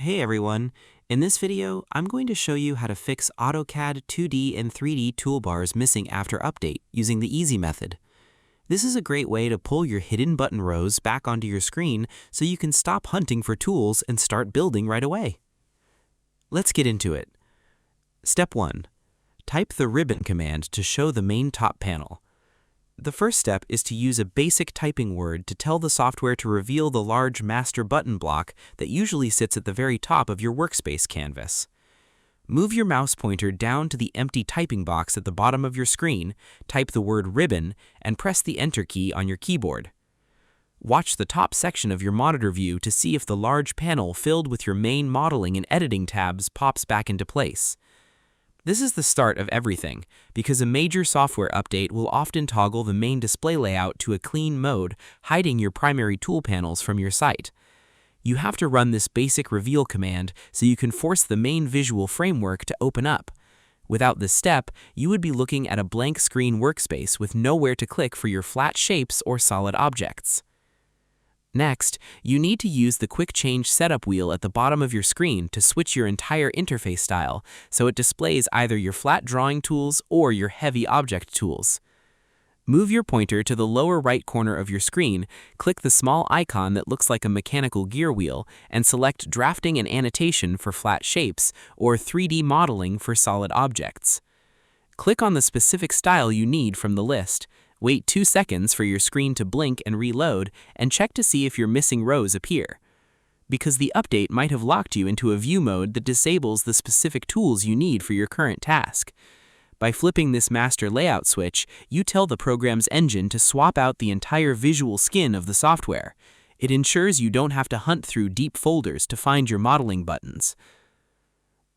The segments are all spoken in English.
Hey everyone! In this video, I'm going to show you how to fix AutoCAD 2D and 3D toolbars missing after update using the easy method. This is a great way to pull your hidden button rows back onto your screen so you can stop hunting for tools and start building right away. Let's get into it. Step 1. Type the ribbon command to show the main top panel. The first step is to use a basic typing word to tell the software to reveal the large master button block that usually sits at the very top of your workspace canvas. Move your mouse pointer down to the empty typing box at the bottom of your screen, type the word ribbon, and press the Enter key on your keyboard. Watch the top section of your monitor view to see if the large panel filled with your main modeling and editing tabs pops back into place. This is the start of everything, because a major software update will often toggle the main display layout to a clean mode, hiding your primary tool panels from your site. You have to run this basic reveal command so you can force the main visual framework to open up. Without this step, you would be looking at a blank screen workspace with nowhere to click for your flat shapes or solid objects. Next, you need to use the Quick Change setup wheel at the bottom of your screen to switch your entire interface style so it displays either your flat drawing tools or your heavy object tools. Move your pointer to the lower right corner of your screen, click the small icon that looks like a mechanical gear wheel, and select Drafting and Annotation for flat shapes or 3D Modeling for solid objects. Click on the specific style you need from the list. Wait 2 seconds for your screen to blink and reload, and check to see if your missing rows appear. Because the update might have locked you into a view mode that disables the specific tools you need for your current task. By flipping this master layout switch, you tell the program's engine to swap out the entire visual skin of the software. It ensures you don't have to hunt through deep folders to find your modeling buttons.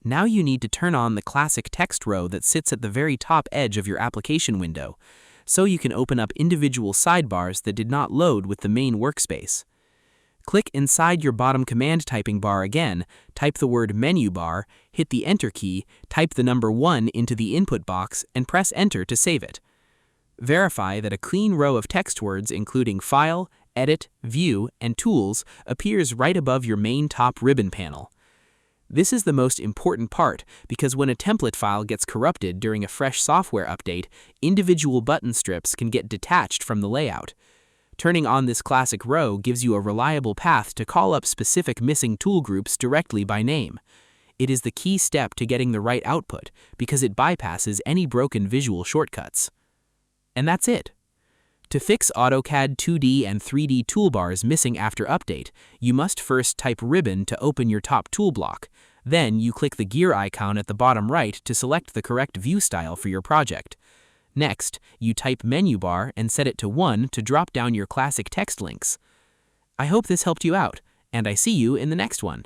Now you need to turn on the classic text row that sits at the very top edge of your application window, so you can open up individual sidebars that did not load with the main workspace. Click inside your bottom command typing bar again, type the word menu bar, hit the Enter key, type the number 1 into the input box, and press Enter to save it. Verify that a clean row of text words including File, Edit, View, and Tools appears right above your main top ribbon panel. This is the most important part because when a template file gets corrupted during a fresh software update, individual button strips can get detached from the layout. Turning on this classic row gives you a reliable path to call up specific missing tool groups directly by name. It is the key step to getting the right output because it bypasses any broken visual shortcuts. And that's it. To fix AutoCAD 2D and 3D toolbars missing after update, you must first type ribbon to open your top tool block. Then you click the gear icon at the bottom right to select the correct view style for your project. Next, you type menu bar and set it to 1 to drop down your classic text links. I hope this helped you out, and I see you in the next one.